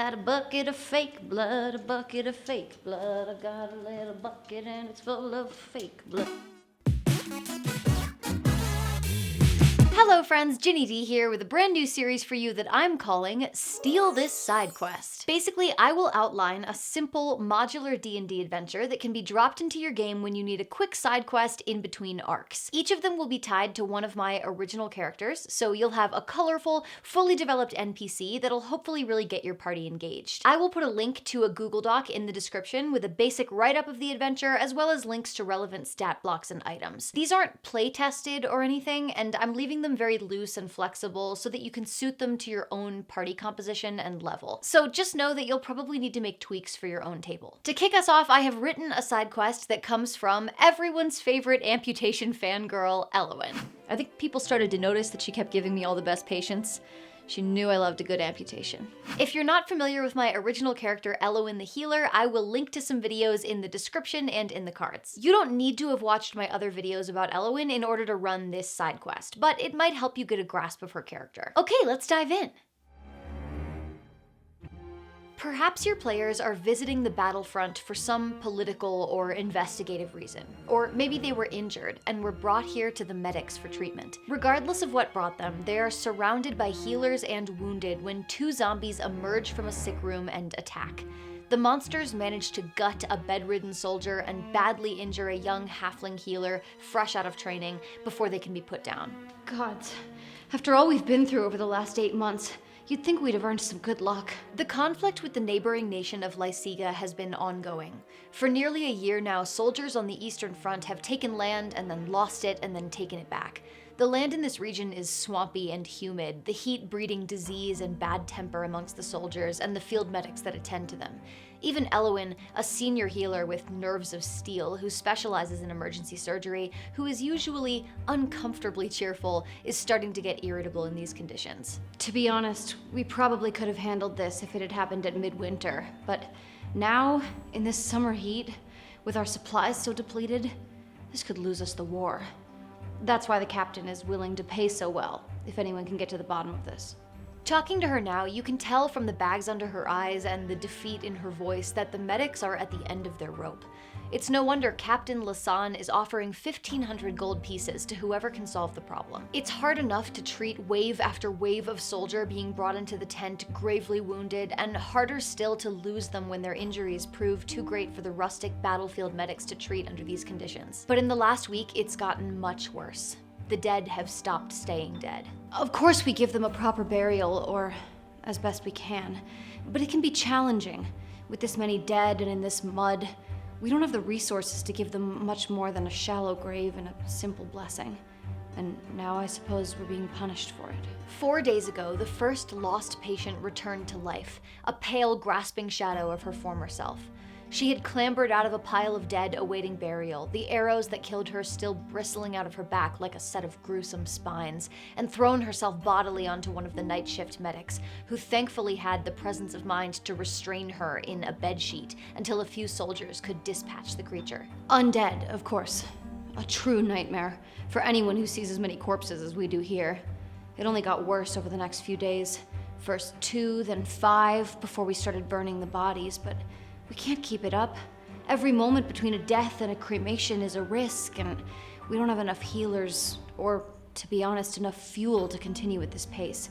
got a bucket of fake blood, a bucket of fake blood. I got a little bucket and it's full of fake blood. Hello friends, Ginny D here with a brand new series for you that I'm calling Steal This Side Quest. Basically, I will outline a simple modular D&D adventure that can be dropped into your game when you need a quick side quest in between arcs. Each of them will be tied to one of my original characters, so you'll have a colorful, fully developed NPC that'll hopefully really get your party engaged. I will put a link to a Google Doc in the description with a basic write-up of the adventure, as well as links to relevant stat blocks and items. These aren't play-tested or anything, and I'm leaving them very loose and flexible so that you can suit them to your own party composition and level. So just know that you'll probably need to make tweaks for your own table. To kick us off, I have written a side quest that comes from everyone's favorite amputation fangirl, Elliwyn. I think people started to notice that she kept giving me all the best patients. She knew I loved a good amputation. If you're not familiar with my original character, Elliwyn the Healer, I will link to some videos in the description and in the cards. You don't need to have watched my other videos about Elliwyn in order to run this side quest, but it might help you get a grasp of her character. Okay, let's dive in. Perhaps your players are visiting the battlefront for some political or investigative reason. Or maybe they were injured and were brought here to the medics for treatment. Regardless of what brought them, they are surrounded by healers and wounded when two zombies emerge from a sick room and attack. The monsters manage to gut a bedridden soldier and badly injure a young halfling healer fresh out of training before they can be put down. Gods, after all we've been through over the last 8 months, you'd think we'd have earned some good luck. The conflict with the neighboring nation of Lyciga has been ongoing. For nearly a year now, soldiers on the Eastern Front have taken land and then lost it and then taken it back. The land in this region is swampy and humid, the heat breeding disease and bad temper amongst the soldiers and the field medics that attend to them. Even Elliwyn, a senior healer with nerves of steel who specializes in emergency surgery, who is usually uncomfortably cheerful, is starting to get irritable in these conditions. To be honest, we probably could have handled this if it had happened at midwinter, but now, in this summer heat, with our supplies so depleted, this could lose us the war. That's why the captain is willing to pay so well, if anyone can get to the bottom of this. Talking to her now, you can tell from the bags under her eyes and the defeat in her voice that the medics are at the end of their rope. It's no wonder Captain Lasan is offering 1,500 gold pieces to whoever can solve the problem. It's hard enough to treat wave after wave of soldier being brought into the tent gravely wounded, and harder still to lose them when their injuries prove too great for the rustic battlefield medics to treat under these conditions. But in the last week, it's gotten much worse. The dead have stopped staying dead. Of course we give them a proper burial, or as best we can, but it can be challenging. With this many dead and in this mud, we don't have the resources to give them much more than a shallow grave and a simple blessing. And now I suppose we're being punished for it. 4 days ago, the first lost patient returned to life, a pale, grasping shadow of her former self. She had clambered out of a pile of dead awaiting burial, the arrows that killed her still bristling out of her back like a set of gruesome spines, and thrown herself bodily onto one of the night shift medics, who thankfully had the presence of mind to restrain her in a bedsheet until a few soldiers could dispatch the creature. Undead, of course. A true nightmare for anyone who sees as many corpses as we do here. It only got worse over the next few days. First 2, then 5, before we started burning the bodies, but we can't keep it up. Every moment between a death and a cremation is a risk, and we don't have enough healers, or, to be honest, enough fuel to continue at this pace.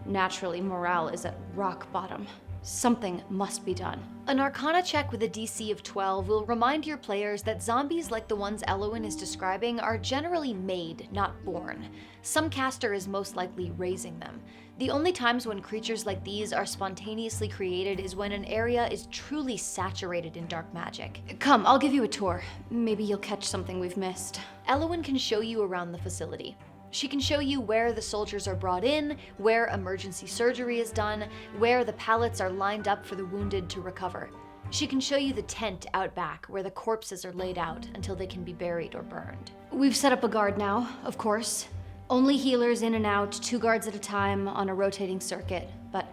Naturally, morale is at rock bottom. Something must be done. An Arcana check with a DC of 12 will remind your players that zombies like the ones Elliwyn is describing are generally made, not born. Some caster is most likely raising them. The only times when creatures like these are spontaneously created is when an area is truly saturated in dark magic. Come, I'll give you a tour. Maybe you'll catch something we've missed. Elliwyn can show you around the facility. She can show you where the soldiers are brought in, where emergency surgery is done, where the pallets are lined up for the wounded to recover. She can show you the tent out back where the corpses are laid out until they can be buried or burned. We've set up a guard now, of course. Only healers in and out, 2 guards at a time on a rotating circuit. But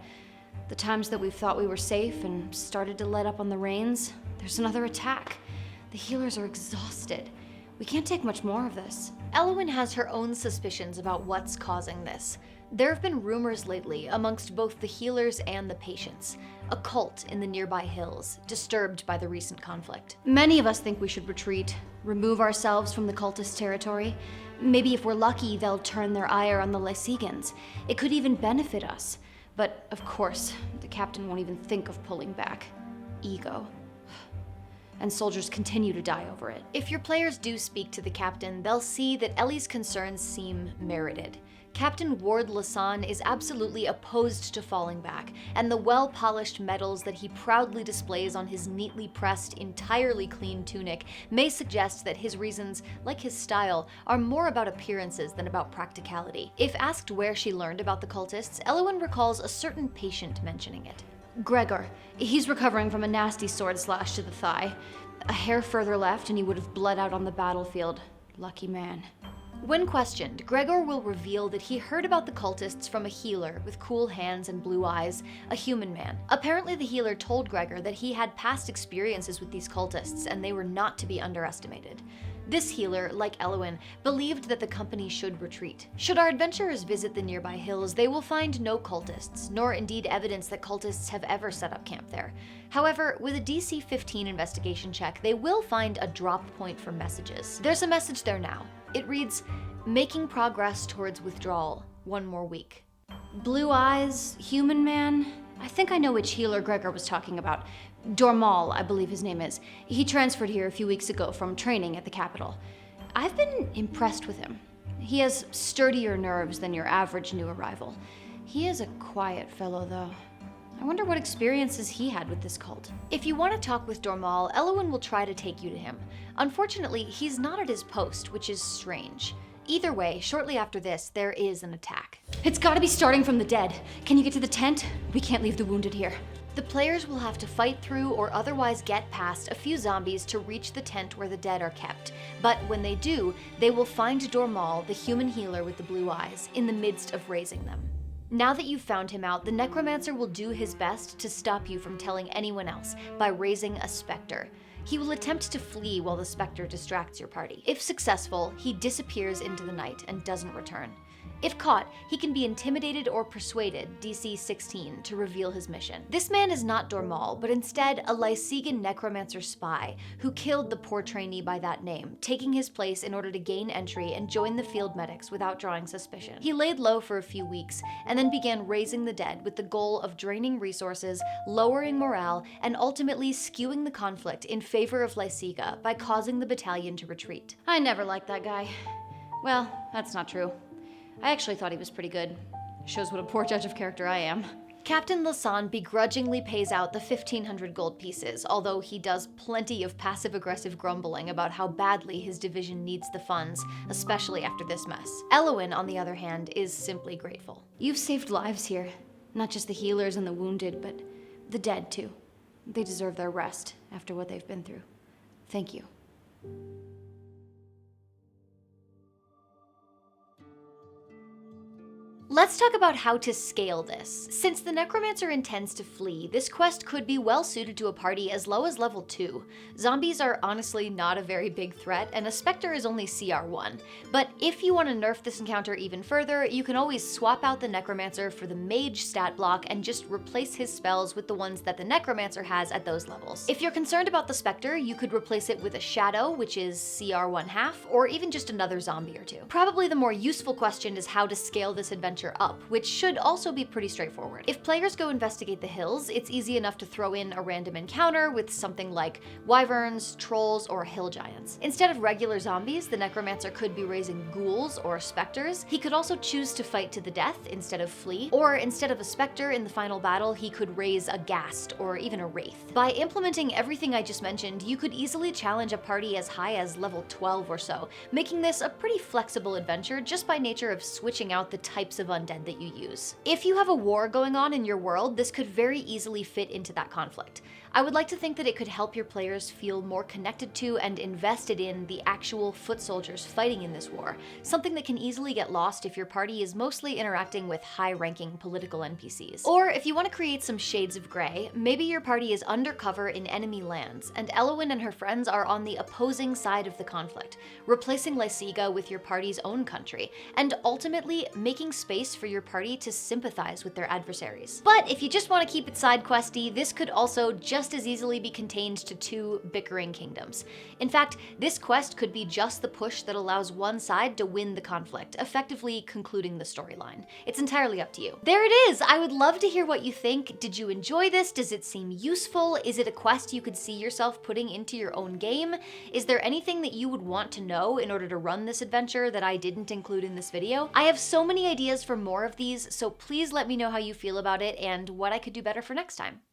the times that we've thought we were safe and started to let up on the reins, there's another attack. The healers are exhausted. We can't take much more of this. Elliwyn has her own suspicions about what's causing this. There have been rumors lately amongst both the healers and the patients, a cult in the nearby hills, disturbed by the recent conflict. Many of us think we should retreat, remove ourselves from the cultist territory. Maybe if we're lucky, they'll turn their ire on the Lysegans. It could even benefit us. But of course, the captain won't even think of pulling back. Ego. And soldiers continue to die over it. If your players do speak to the captain, they'll see that Elli's concerns seem merited. Captain Ward Lasan is absolutely opposed to falling back, and the well-polished medals that he proudly displays on his neatly pressed, entirely clean tunic may suggest that his reasons, like his style, are more about appearances than about practicality. If asked where she learned about the cultists, Elliwyn recalls a certain patient mentioning it. Gregor. He's recovering from a nasty sword slash to the thigh. A hair further left and he would have bled out on the battlefield. Lucky man. When questioned, Gregor will reveal that he heard about the cultists from a healer with cool hands and blue eyes, a human man. Apparently the healer told Gregor that he had past experiences with these cultists and they were not to be underestimated. This healer, like Elliwyn, believed that the company should retreat. Should our adventurers visit the nearby hills, they will find no cultists, nor indeed evidence that cultists have ever set up camp there. However, with a DC 15 investigation check, they will find a drop point for messages. There's a message there now. It reads, "Making progress towards withdrawal. 1 more week." Blue eyes, human man? I think I know which healer Gregor was talking about. Dormal, I believe his name is. He transferred here a few weeks ago from training at the capital. I've been impressed with him. He has sturdier nerves than your average new arrival. He is a quiet fellow, though. I wonder what experiences he had with this cult. If you want to talk with Dormal, Elliwyn will try to take you to him. Unfortunately, he's not at his post, which is strange. Either way, shortly after this, there is an attack. It's gotta be starting from the dead. Can you get to the tent? We can't leave the wounded here. The players will have to fight through or otherwise get past a few zombies to reach the tent where the dead are kept. But when they do, they will find Dormal, the human healer with the blue eyes, in the midst of raising them. Now that you've found him out, the necromancer will do his best to stop you from telling anyone else by raising a specter. He will attempt to flee while the specter distracts your party. If successful, he disappears into the night and doesn't return. If caught, he can be intimidated or persuaded, DC 16, to reveal his mission. This man is not Dormal, but instead a Lysegan necromancer spy who killed the poor trainee by that name, taking his place in order to gain entry and join the field medics without drawing suspicion. He laid low for a few weeks and then began raising the dead with the goal of draining resources, lowering morale, and ultimately skewing the conflict in favor of Lysega by causing the battalion to retreat. I never liked that guy. Well, that's not true. I actually thought he was pretty good. Shows what a poor judge of character I am. Captain Lasan begrudgingly pays out the 1,500 gold pieces, although he does plenty of passive-aggressive grumbling about how badly his division needs the funds, especially after this mess. Elliwyn, on the other hand, is simply grateful. You've saved lives here. Not just the healers and the wounded, but the dead, too. They deserve their rest after what they've been through. Thank you. Let's talk about how to scale this. Since the necromancer intends to flee, this quest could be well suited to a party as low as level 2. Zombies are honestly not a very big threat, and a specter is only CR 1. But if you want to nerf this encounter even further, you can always swap out the necromancer for the mage stat block and just replace his spells with the ones that the necromancer has at those levels. If you're concerned about the specter, you could replace it with a shadow, which is CR 1/2, or even just another zombie or two. Probably the more useful question is how to scale this adventure up, which should also be pretty straightforward. If players go investigate the hills, it's easy enough to throw in a random encounter with something like wyverns, trolls, or hill giants. Instead of regular zombies, the necromancer could be raising ghouls or specters. He could also choose to fight to the death instead of flee, or instead of a specter in the final battle, he could raise a ghast or even a wraith. By implementing everything I just mentioned, you could easily challenge a party as high as level 12 or so, making this a pretty flexible adventure just by nature of switching out the types of undead that you use. If you have a war going on in your world, this could very easily fit into that conflict. I would like to think that it could help your players feel more connected to and invested in the actual foot soldiers fighting in this war, something that can easily get lost if your party is mostly interacting with high-ranking political NPCs. Or if you want to create some shades of gray, maybe your party is undercover in enemy lands, and Elliwyn and her friends are on the opposing side of the conflict, replacing Lysega with your party's own country, and ultimately making space space for your party to sympathize with their adversaries. But if you just want to keep it side questy, this could also just as easily be contained to 2 bickering kingdoms. In fact, this quest could be just the push that allows one side to win the conflict, effectively concluding the storyline. It's entirely up to you. There it is! I would love to hear what you think. Did you enjoy this? Does it seem useful? Is it a quest you could see yourself putting into your own game? Is there anything that you would want to know in order to run this adventure that I didn't include in this video? I have so many ideas for more of these, so please let me know how you feel about it and what I could do better for next time.